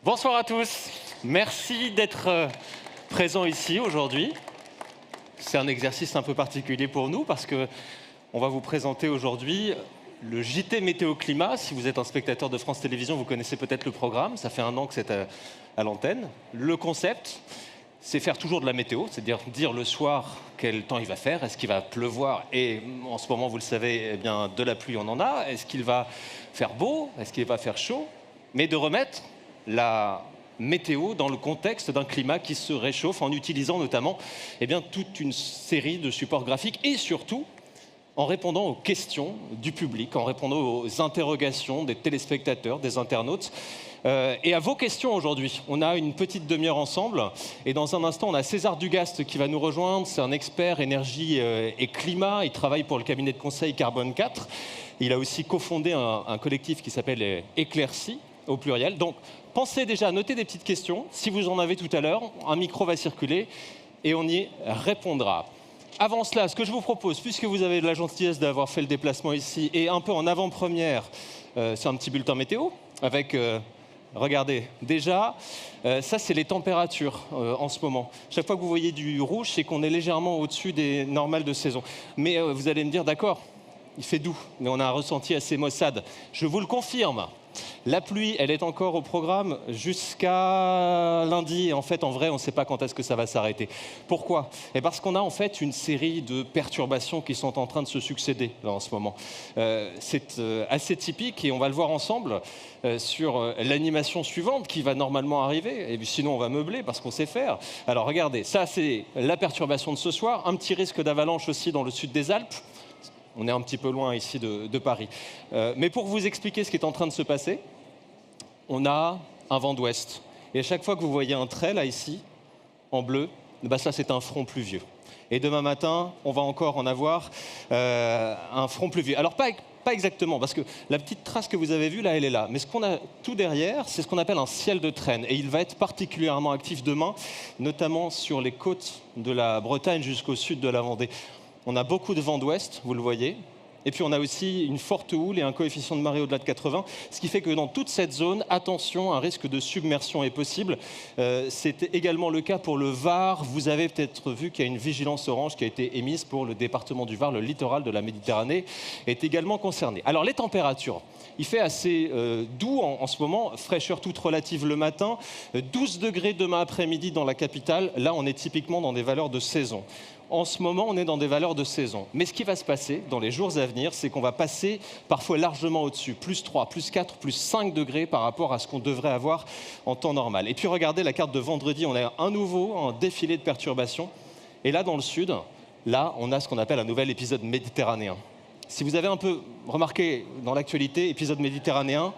Bonsoir à tous. Merci d'être présents ici aujourd'hui. C'est un exercice un peu particulier pour nous parce que on va vous présenter aujourd'hui le JT Météo Climat. Si vous êtes un spectateur de France Télévisions, vous connaissez peut-être le programme. Ça fait un an que c'est à l'antenne. Le concept, c'est faire toujours de la météo, c'est-à-dire dire le soir quel temps il va faire, est-ce qu'il va pleuvoir, et en ce moment, vous le savez, eh bien, de la pluie, on en a, est-ce qu'il va faire beau, est-ce qu'il va faire chaud, mais de remettre la météo dans le contexte d'un climat qui se réchauffe en utilisant notamment eh bien, toute une série de supports graphiques et surtout en répondant aux questions du public, en répondant aux interrogations des téléspectateurs, des internautes. Et à vos questions aujourd'hui. On a une petite demi-heure ensemble et dans un instant, on a César Dugast qui va nous rejoindre. C'est un expert énergie et climat. Il travaille pour le cabinet de conseil Carbone 4. Il a aussi cofondé un collectif qui s'appelle Éclaircie, au pluriel. Donc, pensez déjà à noter des petites questions. Si vous en avez tout à l'heure, un micro va circuler et on y répondra. Avant cela, ce que je vous propose, puisque vous avez de la gentillesse d'avoir fait le déplacement ici et un peu en avant-première, c'est un petit bulletin météo avec... regardez, déjà, ça c'est les températures en ce moment. Chaque fois que vous voyez du rouge, c'est qu'on est légèrement au-dessus des normales de saison. Mais vous allez me dire, d'accord, il fait doux, mais on a un ressenti assez maussade. Je vous le confirme. La pluie, elle est encore au programme jusqu'à lundi. Et en fait, en vrai, on ne sait pas quand est-ce que ça va s'arrêter. Pourquoi ? Parce qu'on a en fait une série de perturbations qui sont en train de se succéder là, en ce moment. C'est assez typique et on va le voir ensemble sur l'animation suivante qui va normalement arriver. Et puis, sinon, on va meubler parce qu'on sait faire. Alors, regardez, ça, c'est la perturbation de ce soir. Un petit risque d'avalanche aussi dans le sud des Alpes. On est un petit peu loin ici de Paris. Mais pour vous expliquer ce qui est en train de se passer, on a un vent d'ouest. Et à chaque fois que vous voyez un trait, là, ici, en bleu, bah ça, c'est un front pluvieux. Et demain matin, on va encore en avoir un front pluvieux. Alors, pas exactement, parce que la petite trace que vous avez vue, là, elle est là. Mais ce qu'on a tout derrière, c'est ce qu'on appelle un ciel de traîne. Et il va être particulièrement actif demain, notamment sur les côtes de la Bretagne jusqu'au sud de la Vendée. On a beaucoup de vent d'ouest, vous le voyez. Et puis on a aussi une forte houle et un coefficient de marée au-delà de 80, ce qui fait que dans toute cette zone, attention, un risque de submersion est possible. C'est également le cas pour le Var. Vous avez peut-être vu qu'il y a une vigilance orange qui a été émise pour le département du Var. Le littoral de la Méditerranée est également concerné. Alors les températures, il fait assez doux en ce moment, fraîcheur toute relative le matin, 12 degrés demain après-midi dans la capitale. Là, on est typiquement dans des valeurs de saison. En ce moment, on est dans des valeurs de saison. Mais ce qui va se passer dans les jours à venir, c'est qu'on va passer parfois largement au-dessus, plus 3, plus 4, plus 5 degrés par rapport à ce qu'on devrait avoir en temps normal. Et puis regardez la carte de vendredi, on a un nouveau un défilé de perturbations. Et là, dans le sud, là, on a ce qu'on appelle un nouvel épisode méditerranéen. Si vous avez un peu remarqué dans l'actualité, épisode méditerranéen,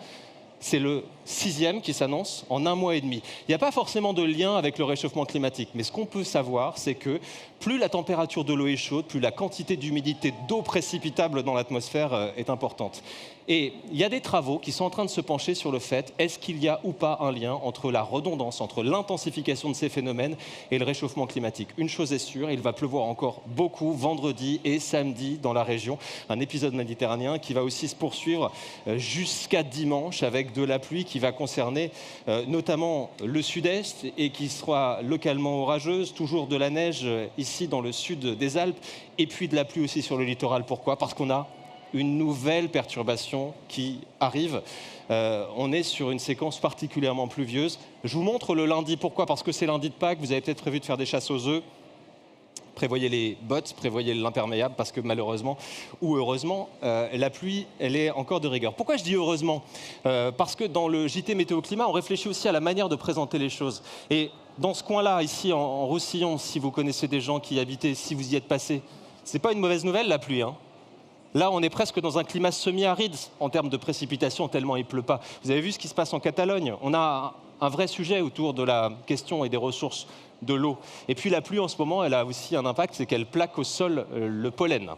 c'est le 6e qui s'annonce en 1 mois et demi. Il n'y a pas forcément de lien avec le réchauffement climatique, mais ce qu'on peut savoir, c'est que plus la température de l'eau est chaude, plus la quantité d'humidité d'eau précipitable dans l'atmosphère est importante. Et il y a des travaux qui sont en train de se pencher sur le fait, est-ce qu'il y a ou pas un lien entre la redondance, entre l'intensification de ces phénomènes et le réchauffement climatique. Une chose est sûre, il va pleuvoir encore beaucoup vendredi et samedi dans la région. Un épisode méditerranéen qui va aussi se poursuivre jusqu'à dimanche avec de la pluie qui va concerner notamment le sud-est et qui sera localement orageuse, toujours de la neige ici dans le sud des Alpes et puis de la pluie aussi sur le littoral. Pourquoi ? Parce qu'on a une nouvelle perturbation qui arrive. On est sur une séquence particulièrement pluvieuse. Je vous montre le lundi. Pourquoi ? Parce que c'est lundi de Pâques, vous avez peut-être prévu de faire des chasses aux œufs. Prévoyez les bottes, prévoyez l'imperméable, parce que malheureusement, ou heureusement, la pluie, elle est encore de rigueur. Pourquoi je dis heureusement ? Parce que dans le JT Météo Climat, on réfléchit aussi à la manière de présenter les choses. Et dans ce coin-là, ici en Roussillon, si vous connaissez des gens qui y habitaient, si vous y êtes passés, c'est pas une mauvaise nouvelle la pluie, hein. Là, on est presque dans un climat semi-aride en termes de précipitations, tellement il ne pleut pas. Vous avez vu ce qui se passe en Catalogne ? On a un vrai sujet autour de la question et des ressources de l'eau. Et puis la pluie, en ce moment, elle a aussi un impact, c'est qu'elle plaque au sol le pollen.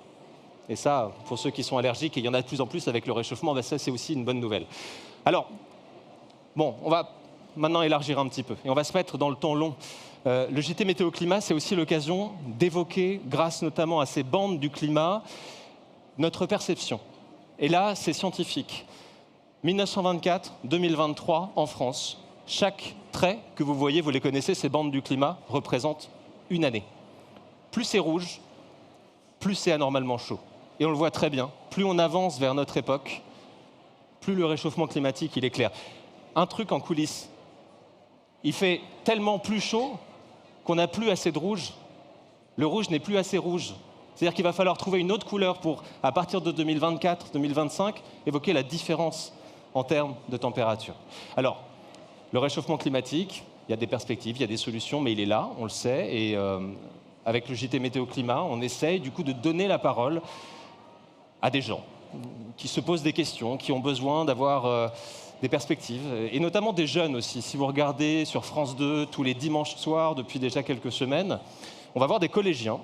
Et ça, pour ceux qui sont allergiques, et il y en a de plus en plus avec le réchauffement, ben ça, c'est aussi une bonne nouvelle. Alors, bon, on va maintenant élargir un petit peu. Et on va se mettre dans le temps long. Le JT Météo Climat, c'est aussi l'occasion d'évoquer, grâce notamment à ces bandes du climat, notre perception. Et là, c'est scientifique. 1924-2023, en France, Chaque trait que vous voyez, vous les connaissez, ces bandes du climat représentent une année. Plus c'est rouge, plus c'est anormalement chaud. Et on le voit très bien, plus on avance vers notre époque, plus le réchauffement climatique il est clair. Un truc en coulisses, il fait tellement plus chaud qu'on n'a plus assez de rouge. Le rouge n'est plus assez rouge. C'est-à-dire qu'il va falloir trouver une autre couleur pour, à partir de 2024-2025, évoquer la différence en termes de température. Alors, le réchauffement climatique, il y a des perspectives, il y a des solutions, mais il est là, on le sait. Et avec le JT Météo Climat, on essaye du coup de donner la parole à des gens qui se posent des questions, qui ont besoin d'avoir des perspectives, et notamment des jeunes aussi. Si vous regardez sur France 2 tous les dimanches soirs depuis déjà quelques semaines, on va voir des collégiens.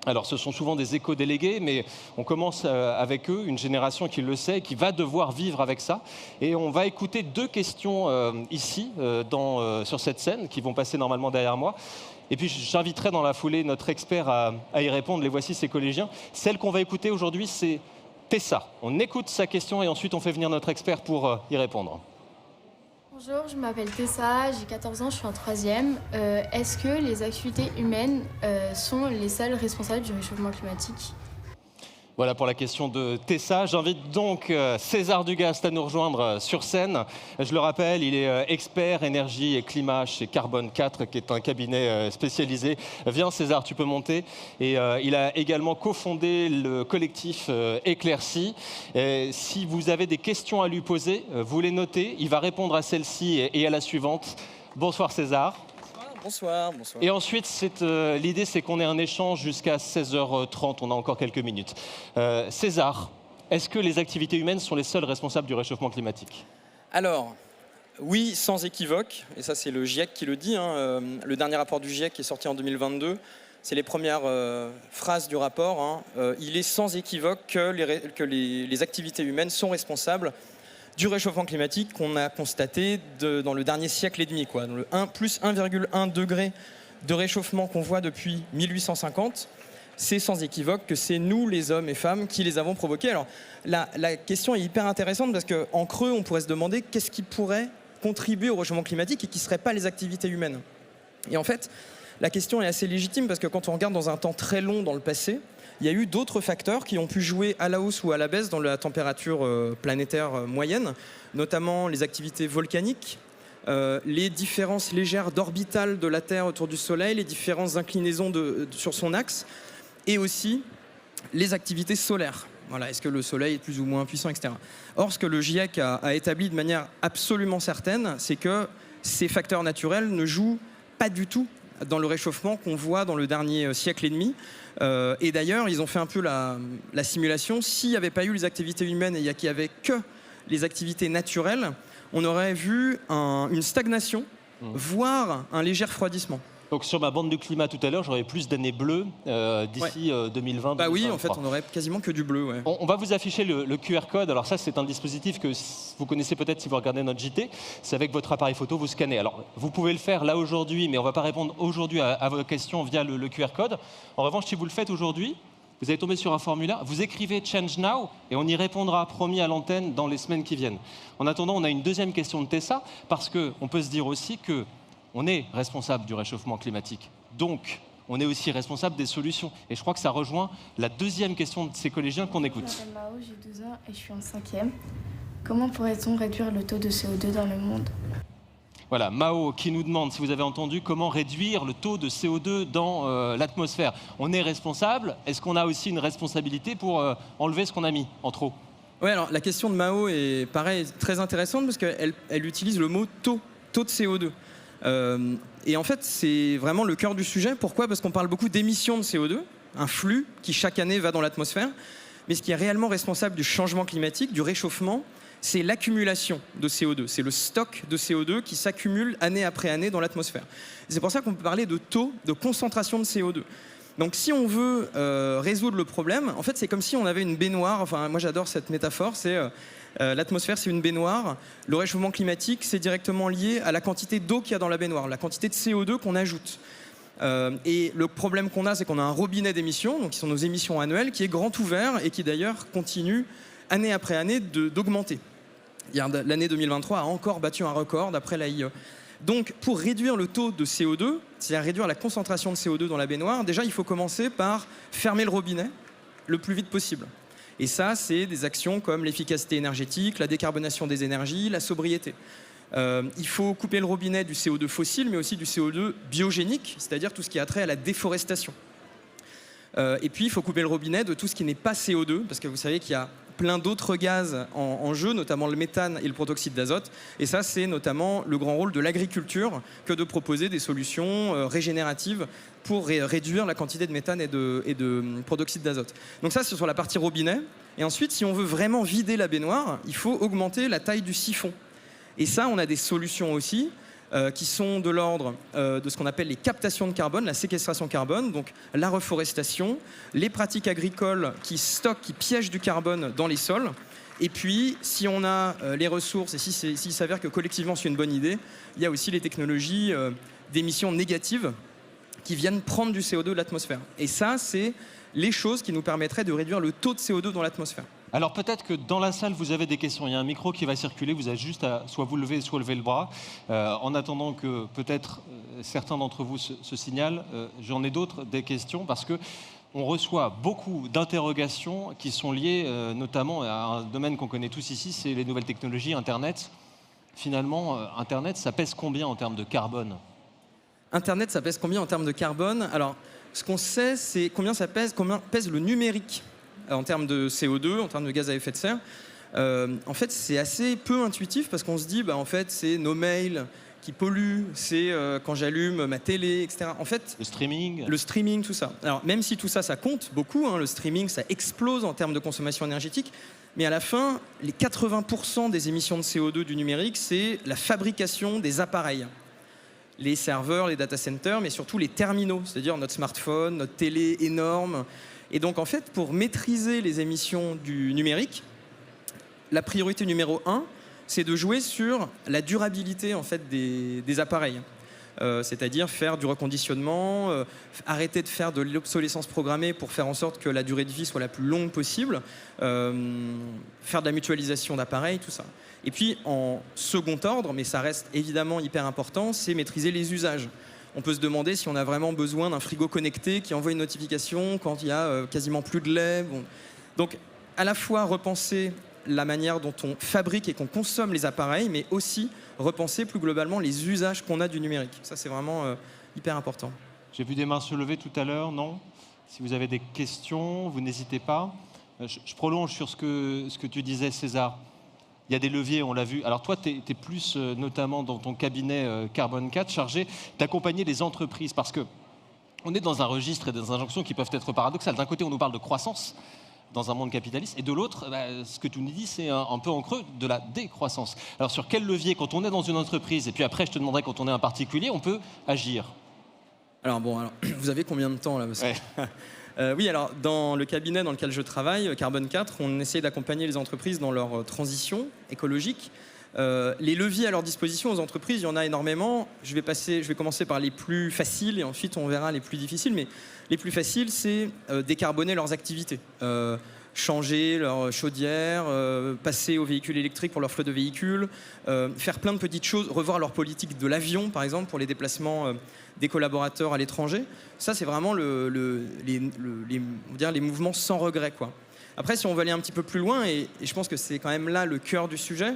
Alors ce sont souvent des éco-délégués, mais on commence avec eux, une génération qui le sait, qui va devoir vivre avec ça. Et on va écouter deux questions ici, sur cette scène, qui vont passer normalement derrière moi. Et puis j'inviterai dans la foulée notre expert à y répondre. Les voici, ces collégiens. Celle qu'on va écouter aujourd'hui, c'est Tessa. On écoute sa question et ensuite on fait venir notre expert pour y répondre. Bonjour, je m'appelle Tessa, j'ai 14 ans, je suis en 3e. Est-ce que les activités humaines sont les seules responsables du réchauffement climatique ? Voilà pour la question de Tessa. J'invite donc César Dugast à nous rejoindre sur scène. Je le rappelle, il est expert énergie et climat chez Carbone 4, qui est un cabinet spécialisé. Viens César, tu peux monter. Et il a également cofondé le collectif Éclairci. Si vous avez des questions à lui poser, vous les notez. Il va répondre à celle-ci et à la suivante. Bonsoir César. Bonsoir, bonsoir. Et ensuite, l'idée, c'est qu'on ait un échange jusqu'à 16h30. On a encore quelques minutes. César, est-ce que les activités humaines sont les seules responsables du réchauffement climatique ? Alors, oui, sans équivoque. Et ça, c'est le GIEC qui le dit. Le dernier rapport du GIEC qui est sorti en 2022. C'est les premières phrases du rapport. Il est sans équivoque que les activités humaines sont responsables du réchauffement climatique qu'on a constaté dans le dernier siècle et demi, quoi. Dans le plus 1,1 degré de réchauffement qu'on voit depuis 1850, c'est sans équivoque que c'est nous, les hommes et femmes, qui les avons provoqués. Alors, la question est hyper intéressante parce qu'en creux, on pourrait se demander qu'est-ce qui pourrait contribuer au réchauffement climatique et qui ne serait pas les activités humaines. Et en fait, la question est assez légitime parce que quand on regarde dans un temps très long dans le passé, il y a eu d'autres facteurs qui ont pu jouer à la hausse ou à la baisse dans la température planétaire moyenne, notamment les activités volcaniques, les différences légères d'orbitales de la Terre autour du Soleil, les différentes inclinaisons sur son axe, et aussi les activités solaires. Voilà, est-ce que le Soleil est plus ou moins puissant, etc. Or, ce que le GIEC a établi de manière absolument certaine, c'est que ces facteurs naturels ne jouent pas du tout dans le réchauffement qu'on voit dans le dernier siècle et demi. Et d'ailleurs, ils ont fait un peu la simulation. S'il n'y avait pas eu les activités humaines et qu'il n'y avait que les activités naturelles, on aurait vu une stagnation, voire un léger refroidissement. Donc sur ma bande du climat tout à l'heure, j'aurais plus d'années bleues d'ici 2020. Bah oui, en fait, on aurait quasiment que du bleu. Ouais. On va vous afficher le QR code. Alors ça, c'est un dispositif que vous connaissez peut-être si vous regardez notre JT. C'est avec votre appareil photo, vous scannez. Alors, vous pouvez le faire là aujourd'hui, mais on ne va pas répondre aujourd'hui à vos questions via le QR code. En revanche, si vous le faites aujourd'hui, vous allez tomber sur un formulaire, vous écrivez « Change Now » et on y répondra, promis, à l'antenne dans les semaines qui viennent. En attendant, on a une deuxième question de Tessa, parce qu'on peut se dire aussi que on est responsable du réchauffement climatique. Donc, on est aussi responsable des solutions. Et je crois que ça rejoint la deuxième question de ces collégiens qu'on écoute. Je m'appelle Mao, j'ai 12 ans et je suis en 5e. Comment pourrait-on réduire le taux de CO2 dans le monde ? Voilà, Mao qui nous demande, si vous avez entendu, comment réduire le taux de CO2 dans l'atmosphère. On est responsable. Est-ce qu'on a aussi une responsabilité pour enlever ce qu'on a mis en trop ? Oui, alors la question de Mao est pareil, très intéressante parce qu'elle utilise le mot taux de CO2. Et en fait, c'est vraiment le cœur du sujet. Pourquoi ? Parce qu'on parle beaucoup d'émissions de CO2, un flux qui chaque année va dans l'atmosphère. Mais ce qui est réellement responsable du changement climatique, du réchauffement, c'est l'accumulation de CO2. C'est le stock de CO2 qui s'accumule année après année dans l'atmosphère. C'est pour ça qu'on peut parler de taux de concentration de CO2. Donc si on veut résoudre le problème, en fait, c'est comme si on avait une baignoire. Enfin, moi, j'adore cette métaphore. C'est l'atmosphère, c'est une baignoire. Le réchauffement climatique, c'est directement lié à la quantité d'eau qu'il y a dans la baignoire, la quantité de CO2 qu'on ajoute. Et le problème qu'on a, c'est qu'on a un robinet d'émissions, donc qui sont nos émissions annuelles, qui est grand ouvert et qui d'ailleurs continue année après année d'augmenter. L'année 2023 a encore battu un record d'après l'AIE. Donc, pour réduire le taux de CO2, c'est-à-dire réduire la concentration de CO2 dans la baignoire, déjà, il faut commencer par fermer le robinet le plus vite possible. Et ça, c'est des actions comme l'efficacité énergétique, la décarbonation des énergies, la sobriété. Il faut couper le robinet du CO2 fossile, mais aussi du CO2 biogénique, c'est-à-dire tout ce qui a trait à la déforestation. Et puis, il faut couper le robinet de tout ce qui n'est pas CO2, parce que vous savez qu'il y a plein d'autres gaz en jeu, notamment le méthane et le protoxyde d'azote. Et ça, c'est notamment le grand rôle de l'agriculture que de proposer des solutions régénératives pour réduire la quantité de méthane et de protoxyde d'azote. Donc ça, c'est sur la partie robinet. Et ensuite, si on veut vraiment vider la baignoire, il faut augmenter la taille du siphon. Et ça, on a des solutions aussi qui sont de l'ordre de ce qu'on appelle les captations de carbone, la séquestration carbone, donc la reforestation, les pratiques agricoles qui stockent, qui piègent du carbone dans les sols. Et puis, si on a les ressources et s'il s'avère que collectivement c'est une bonne idée, il y a aussi les technologies d'émissions négatives qui viennent prendre du CO2 de l'atmosphère. Et ça, c'est les choses qui nous permettraient de réduire le taux de CO2 dans l'atmosphère. Alors peut-être que dans la salle, vous avez des questions. Il y a un micro qui va circuler. Vous avez juste à soit vous lever, soit lever le bras. En attendant que peut-être certains d'entre vous se signalent, j'en ai d'autres, des questions, parce que on reçoit beaucoup d'interrogations qui sont liées notamment à un domaine qu'on connaît tous ici, c'est les nouvelles technologies, Internet. Finalement, Internet, ça pèse combien en termes de carbone ? Internet, ça pèse combien en termes de carbone ? Alors, ce qu'on sait, c'est combien pèse le numérique en termes de CO2, en termes de gaz à effet de serre. En fait, c'est assez peu intuitif parce qu'on se dit, en fait, c'est nos mails qui polluent, c'est quand j'allume ma télé, etc. En fait, le streaming, tout ça. Alors, même si tout ça, ça compte beaucoup, le streaming, ça explose en termes de consommation énergétique, mais à la fin, les 80% des émissions de CO2 du numérique, c'est la fabrication des appareils. Les serveurs, les data centers, mais surtout les terminaux, c'est-à-dire notre smartphone, notre télé énorme. Et donc, en fait, pour maîtriser les émissions du numérique, la priorité numéro 1, c'est de jouer sur la durabilité en fait, des appareils. C'est-à-dire faire du reconditionnement, arrêter de faire de l'obsolescence programmée pour faire en sorte que la durée de vie soit la plus longue possible, faire de la mutualisation d'appareils, tout ça. Et puis, en second ordre, mais ça reste évidemment hyper important, c'est maîtriser les usages. On peut se demander si on a vraiment besoin d'un frigo connecté qui envoie une notification quand il y a quasiment plus de lait. Bon. Donc, à la fois repenser la manière dont on fabrique et qu'on consomme les appareils, mais aussi repenser plus globalement les usages qu'on a du numérique. Ça, c'est vraiment hyper important. J'ai vu des mains se lever tout à l'heure, non ? Si vous avez des questions, vous n'hésitez pas. Je prolonge sur ce que tu disais, César. Il y a des leviers, on l'a vu. Alors toi, tu es plus, notamment dans ton cabinet Carbone 4, chargé d'accompagner les entreprises. Parce qu'on est dans un registre et des injonctions qui peuvent être paradoxales. D'un côté, on nous parle de croissance dans un monde capitaliste. Et de l'autre, ce que tu nous dis, c'est un peu en creux de la décroissance. Alors sur quel levier, quand on est dans une entreprise, et puis après, je te demanderai quand on est un particulier, on peut agir ? Alors, vous avez combien de temps là ? Oui, alors dans le cabinet dans lequel je travaille, Carbone 4, on essaie d'accompagner les entreprises dans leur transition écologique. Les leviers à leur disposition aux entreprises, il y en a énormément. Je vais commencer par les plus faciles et ensuite on verra les plus difficiles. Mais les plus faciles, c'est décarboner leurs activités. Changer leur chaudière, passer aux véhicules électriques pour leur flotte de véhicules, faire plein de petites choses, revoir leur politique de l'avion, par exemple, pour les déplacements des collaborateurs à l'étranger. Ça, c'est vraiment les mouvements sans regret, quoi. Après, si on veut aller un petit peu plus loin, et je pense que c'est quand même là le cœur du sujet,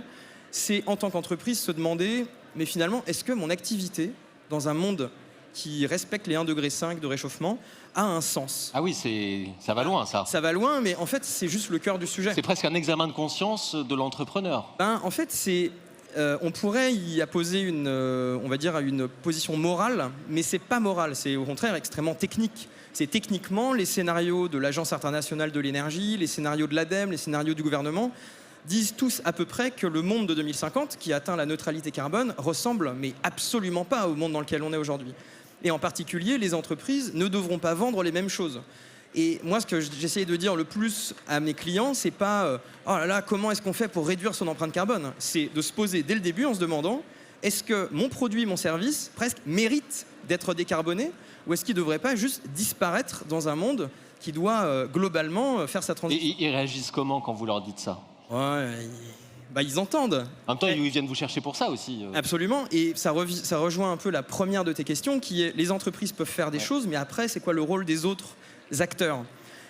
c'est en tant qu'entreprise se demander, mais finalement, est-ce que mon activité, dans un monde qui respecte les 1,5 degré de réchauffement, a un sens. Ah oui, ça va loin, ça. Ça va loin, mais en fait, c'est juste le cœur du sujet. C'est presque un examen de conscience de l'entrepreneur. En fait, on pourrait y apposer une position morale, mais c'est pas moral, c'est au contraire extrêmement technique. C'est techniquement les scénarios de l'Agence internationale de l'énergie, les scénarios de l'ADEME, les scénarios du gouvernement, disent tous à peu près que le monde de 2050, qui atteint la neutralité carbone, ressemble mais absolument pas au monde dans lequel on est aujourd'hui. Et en particulier, les entreprises ne devront pas vendre les mêmes choses. Et moi, ce que j'essaye de dire le plus à mes clients, c'est pas « Oh là là, comment est-ce qu'on fait pour réduire son empreinte carbone ?» C'est de se poser dès le début en se demandant « Est-ce que mon produit, mon service, presque mérite d'être décarboné ou est-ce qu'il ne devrait pas juste disparaître dans un monde qui doit globalement faire sa transition ?» Et ils réagissent comment quand vous leur dites ça ? Ouais, ils entendent. En même temps, ils viennent vous chercher pour ça aussi. Absolument, et ça rejoint un peu la première de tes questions, qui est les entreprises peuvent faire des choses, mais après, c'est quoi le rôle des autres acteurs?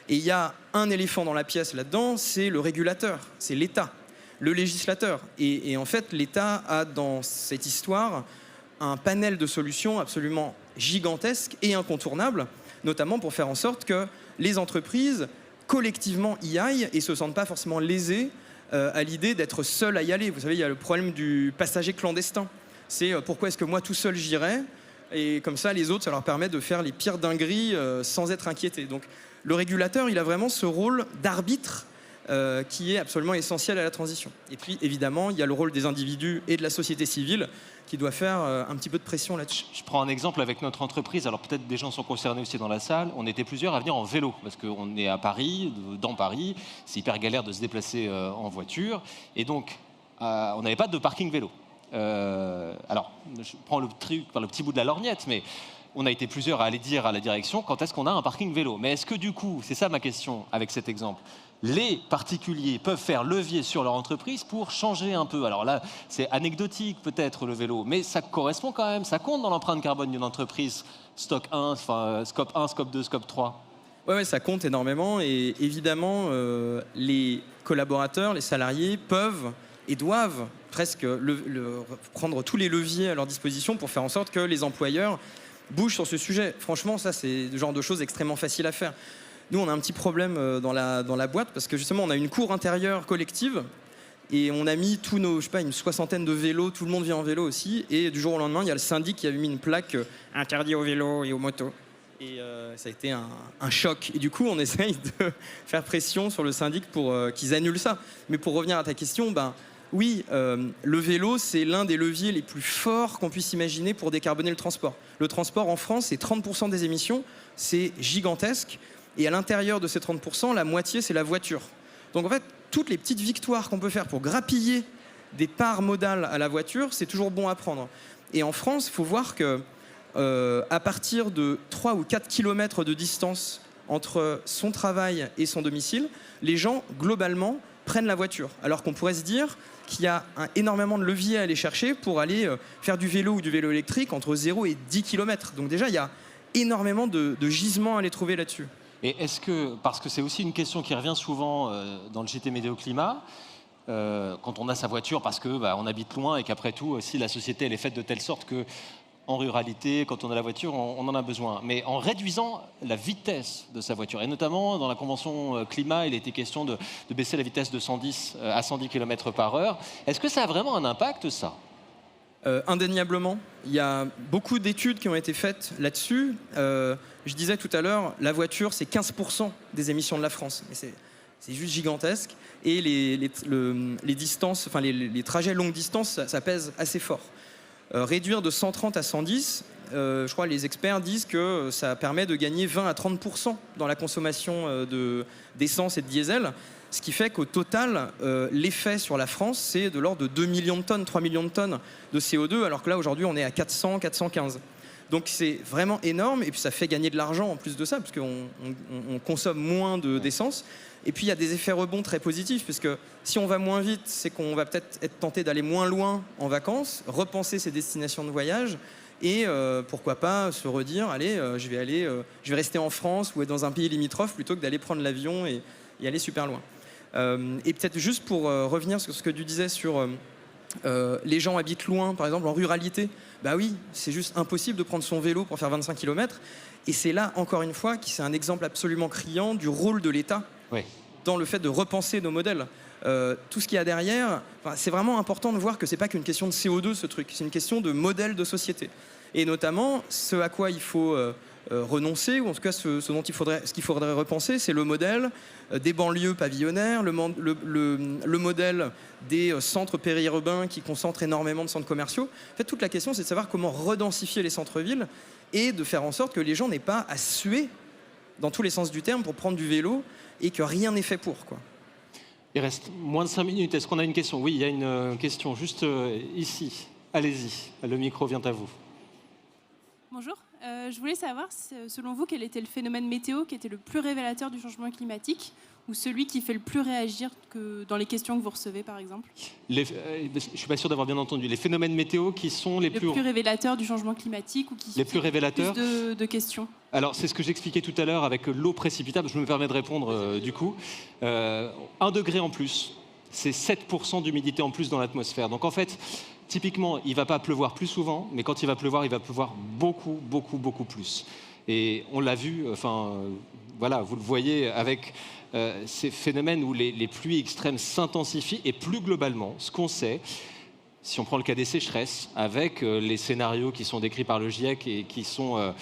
Et il y a un éléphant dans la pièce là-dedans, c'est le régulateur, c'est l'État, le législateur. Et en fait, l'État a dans cette histoire un panel de solutions absolument gigantesque et incontournable, notamment pour faire en sorte que les entreprises collectivement y aillent et ne se sentent pas forcément lésées à l'idée d'être seules à y aller. Vous savez, il y a le problème du passager clandestin. C'est pourquoi est-ce que moi tout seul j'irais, et comme ça les autres, ça leur permet de faire les pires dingueries sans être inquiétés. Donc le régulateur, il a vraiment ce rôle d'arbitre qui est absolument essentiel à la transition. Et puis évidemment, il y a le rôle des individus et de la société civile qui doit faire un petit peu de pression là-dessus. Je prends un exemple avec notre entreprise. Alors peut-être des gens sont concernés aussi dans la salle. On était plusieurs à venir en vélo parce qu'on est à Paris, dans Paris. C'est hyper galère de se déplacer en voiture. Et donc, on n'avait pas de parking vélo. Alors, je prends le truc par le petit bout de la lorgnette, mais on a été plusieurs à aller dire à la direction quand est-ce qu'on a un parking vélo. Mais est-ce que du coup, c'est ça ma question avec cet exemple, les particuliers peuvent faire levier sur leur entreprise pour changer un peu? Alors là, c'est anecdotique peut-être le vélo, mais ça correspond quand même, ça compte dans l'empreinte carbone d'une entreprise, Scope 1, Scope 2, Scope 3. Ouais, ça compte énormément et évidemment, les collaborateurs, les salariés peuvent et doivent presque prendre tous les leviers à leur disposition pour faire en sorte que les employeurs bougent sur ce sujet. Franchement, ça, c'est le genre de choses extrêmement faciles à faire. Nous, on a un petit problème dans la boîte parce que justement, on a une cour intérieure collective et on a mis tous nos, je sais pas, une soixantaine de vélos, tout le monde vient en vélo aussi, et du jour au lendemain, il y a le syndic qui avait mis une plaque interdit aux vélos et aux motos. Et ça a été un choc. Et du coup, on essaye de faire pression sur le syndic pour qu'ils annulent ça. Mais pour revenir à ta question, oui, le vélo, c'est l'un des leviers les plus forts qu'on puisse imaginer pour décarboner le transport. Le transport en France, c'est 30% des émissions, c'est gigantesque. Et à l'intérieur de ces 30%, la moitié, c'est la voiture. Donc en fait, toutes les petites victoires qu'on peut faire pour grappiller des parts modales à la voiture, c'est toujours bon à prendre. Et en France, il faut voir que à partir de 3 ou 4 kilomètres de distance entre son travail et son domicile, les gens, globalement, prennent la voiture. Alors qu'on pourrait se dire qu'il y a énormément de leviers à aller chercher pour aller faire du vélo ou du vélo électrique entre 0 et 10 km. Donc déjà, il y a énormément de gisements à aller trouver là-dessus. Et est-ce que, parce que c'est aussi une question qui revient souvent dans le JT Météo Climat, quand on a sa voiture parce que on habite loin et qu'après tout, aussi la société elle est faite de telle sorte que en ruralité, quand on a la voiture, on en a besoin. Mais en réduisant la vitesse de sa voiture, et notamment dans la Convention climat, il était question de baisser la vitesse de 110 à 110 km par heure. Est-ce que ça a vraiment un impact, ça ? Indéniablement. Il y a beaucoup d'études qui ont été faites là-dessus. Je disais tout à l'heure, la voiture, c'est 15% des émissions de la France. Mais c'est juste gigantesque. Et les distances, enfin les trajets longue distance, ça pèse assez fort. Réduire de 130 à 110, je crois que les experts disent que ça permet de gagner 20 à 30% dans la consommation d'essence et de diesel. Ce qui fait qu'au total, l'effet sur la France, c'est de l'ordre de 2 millions de tonnes, 3 millions de tonnes de CO2, alors que là, aujourd'hui, on est à 400, 415. Donc c'est vraiment énorme, et puis ça fait gagner de l'argent en plus de ça, parce qu'on consomme moins d'essence. Et puis il y a des effets rebonds très positifs, puisque si on va moins vite, c'est qu'on va peut-être être tenté d'aller moins loin en vacances, repenser ses destinations de voyage, et pourquoi pas se redire, allez, je vais rester en France ou être dans un pays limitrophe plutôt que d'aller prendre l'avion et aller super loin. Et peut-être juste pour revenir sur ce que tu disais sur les gens habitent loin, par exemple en ruralité, oui, c'est juste impossible de prendre son vélo pour faire 25 km. Et c'est là, encore une fois, que c'est un exemple absolument criant du rôle de l'État dans le fait de repenser nos modèles. Tout ce qu'il y a derrière, c'est vraiment important de voir que c'est pas qu'une question de CO2 ce truc, c'est une question de modèle de société. Et notamment, ce à quoi il faut renoncer, ou en tout cas ce qu'il faudrait repenser, c'est le modèle des banlieues pavillonnaires, le modèle des centres périurbains qui concentrent énormément de centres commerciaux. En fait, toute la question, c'est de savoir comment redensifier les centres-villes et de faire en sorte que les gens n'aient pas à suer dans tous les sens du terme pour prendre du vélo et que rien n'est fait pour, quoi. Il reste moins de 5 minutes. Est-ce qu'on a une question? Oui, il y a une question juste ici. Allez-y, le micro vient à vous. Bonjour. Je voulais savoir, selon vous, quel était le phénomène météo qui était le plus révélateur du changement climatique? ou celui qui fait le plus réagir dans les questions que vous recevez, par exemple? Je ne suis pas sûr d'avoir bien entendu. Les phénomènes météo qui sont les plus révélateurs du changement climatique ou qui les plus révélateurs plus de questions? Alors, c'est ce que j'expliquais tout à l'heure avec l'eau précipitable. Je me permets de répondre du coup. 1 degré en plus, c'est 7% d'humidité en plus dans l'atmosphère. Donc en fait, typiquement, il ne va pas pleuvoir plus souvent, mais quand il va pleuvoir beaucoup, beaucoup, beaucoup plus. Et on l'a vu, voilà, vous le voyez avec ces phénomènes où les pluies extrêmes s'intensifient. Et plus globalement, ce qu'on sait, si on prend le cas des sécheresses, avec les scénarios qui sont décrits par le GIEC et qui sont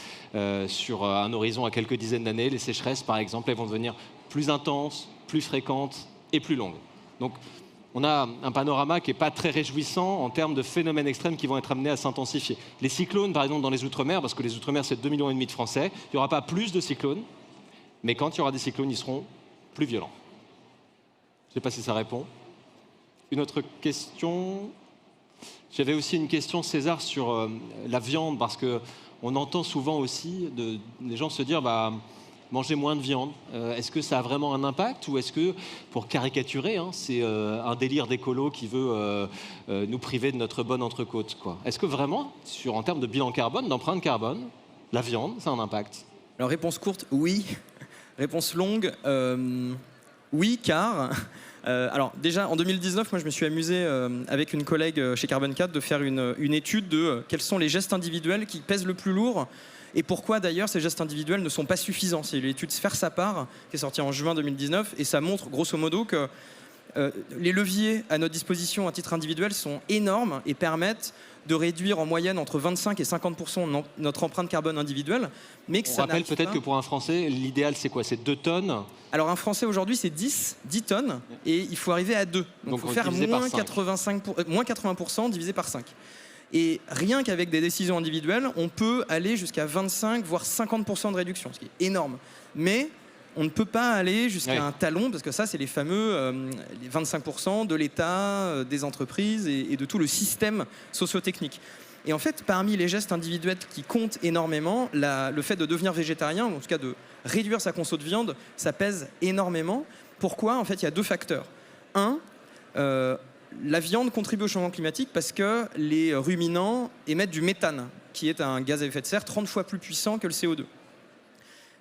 sur un horizon à quelques dizaines d'années, les sécheresses, par exemple, elles vont devenir plus intenses, plus fréquentes et plus longues. Donc, on a un panorama qui n'est pas très réjouissant en termes de phénomènes extrêmes qui vont être amenés à s'intensifier. Les cyclones, par exemple, dans les Outre-mer, parce que les Outre-mer, c'est 2,5 millions de Français, il n'y aura pas plus de cyclones, mais quand il y aura des cyclones, ils seront plus violents. Je ne sais pas si ça répond. Une autre question? J'avais aussi une question, César, sur la viande, parce qu'on entend souvent aussi des gens se dire manger moins de viande. Est-ce que ça a vraiment un impact ou est-ce que, pour caricaturer, c'est un délire d'écolo qui veut nous priver de notre bonne entrecôte, quoi? Est-ce que vraiment, en termes de bilan carbone, d'empreinte carbone, la viande, ça a un impact? Alors réponse courte, oui. Réponse longue, oui, car... alors déjà, en 2019, moi je me suis amusé avec une collègue chez Carbone 4 de faire une étude de quels sont les gestes individuels qui pèsent le plus lourd et pourquoi d'ailleurs ces gestes individuels ne sont pas suffisants. C'est l'étude Faire sa part qui est sortie en juin 2019 et ça montre grosso modo que les leviers à notre disposition à titre individuel sont énormes et permettent de réduire en moyenne entre 25 et 50% notre empreinte carbone individuelle. Mais que On ça rappelle peut-être que pour un Français, l'idéal c'est quoi? C'est 2 tonnes? Alors un Français aujourd'hui c'est 10 tonnes et il faut arriver à 2. Donc il faut faire moins 80% divisé par 5. Et rien qu'avec des décisions individuelles, on peut aller jusqu'à 25 voire 50% de réduction, ce qui est énorme. Mais on ne peut pas aller jusqu'à un talon, parce que ça, c'est les fameux les 25% de l'État, des entreprises et de tout le système socio-technique. Et en fait, parmi les gestes individuels qui comptent énormément, le fait de devenir végétarien, ou en tout cas de réduire sa conso de viande, ça pèse énormément. Pourquoi? En fait, il y a 2 facteurs. Un, la viande contribue au changement climatique parce que les ruminants émettent du méthane, qui est un gaz à effet de serre 30 fois plus puissant que le CO2.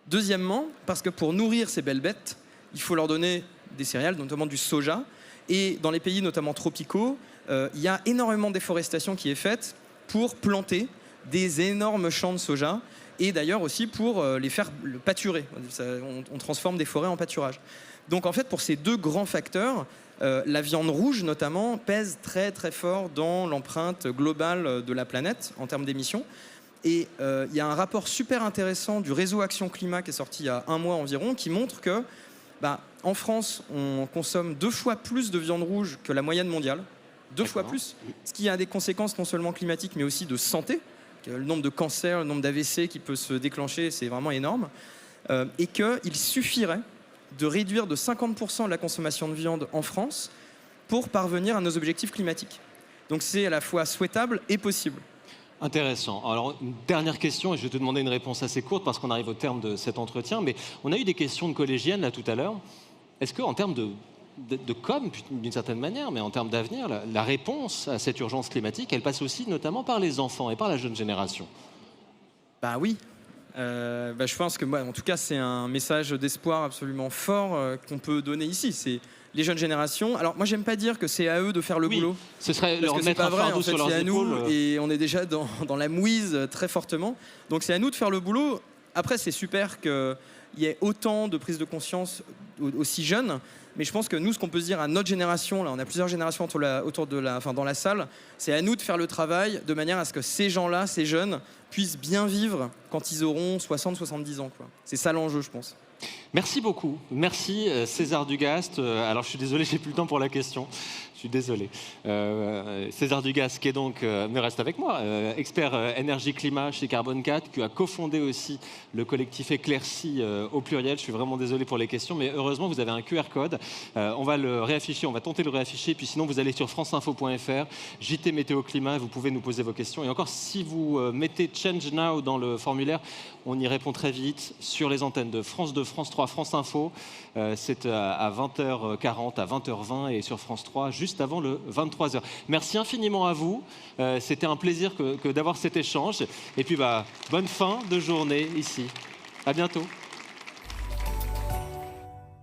Deuxièmement, parce que pour nourrir ces belles bêtes, il faut leur donner des céréales, notamment du soja. Et dans les pays notamment tropicaux, il y a énormément de déforestation qui est faite pour planter des énormes champs de soja et d'ailleurs aussi pour les faire pâturer. On transforme des forêts en pâturage. Donc en fait, pour ces 2 grands facteurs, la viande rouge notamment pèse très très fort dans l'empreinte globale de la planète en termes d'émissions. Et il y a un rapport super intéressant du réseau Action Climat qui est sorti il y a 1 mois environ qui montre que en France, on consomme 2 fois plus de viande rouge que la moyenne mondiale. 2 fois plus. Ce qui a des conséquences non seulement climatiques mais aussi de santé. Le nombre de cancers, le nombre d'AVC qui peut se déclencher, c'est vraiment énorme. Et qu'il suffirait de réduire de 50% la consommation de viande en France pour parvenir à nos objectifs climatiques. Donc c'est à la fois souhaitable et possible. Intéressant. Alors, une dernière question, et je vais te demander une réponse assez courte parce qu'on arrive au terme de cet entretien, mais on a eu des questions de collégiennes là tout à l'heure. Est-ce qu'en termes de com, d'une certaine manière, mais en termes d'avenir, la réponse à cette urgence climatique, elle passe aussi notamment par les enfants et par la jeune génération? Oui. Je pense que, en tout cas, c'est un message d'espoir absolument fort qu'on peut donner ici. C'est les jeunes générations. Alors, moi, j'aime pas dire que c'est à eux de faire le boulot. Ce serait parce leur que mettre un fardeau sur leurs épaules. C'est à nous, et on est déjà dans la mouise très fortement. Donc, c'est à nous de faire le boulot. Après, c'est super qu'il y ait autant de prise de conscience aussi jeunes. Mais je pense que nous, ce qu'on peut se dire à notre génération, là, on a plusieurs générations dans la salle, c'est à nous de faire le travail de manière à ce que ces gens-là, ces jeunes, puissent bien vivre quand ils auront 60, 70 ans. C'est ça l'enjeu, je pense. Merci beaucoup. Merci César Dugast. Alors je suis désolé, j'ai plus le temps pour la question. suis désolé. César Dugas, qui est donc, mais reste avec moi, expert énergie-climat chez Carbone 4, qui a cofondé aussi le collectif Éclairci au pluriel. Je suis vraiment désolé pour les questions, mais heureusement, vous avez un QR code. On va le réafficher, on va tenter de le réafficher. Puis sinon, vous allez sur franceinfo.fr, JT Météo Climat, vous pouvez nous poser vos questions. Et encore, si vous mettez Change Now dans le formulaire, on y répond très vite sur les antennes de France 2, France 3, France Info. C'est à 20h40, à 20h20 et sur France 3, juste avant le 23h. Merci infiniment à vous. C'était un plaisir que d'avoir cet échange. Et puis, bonne fin de journée ici. À bientôt.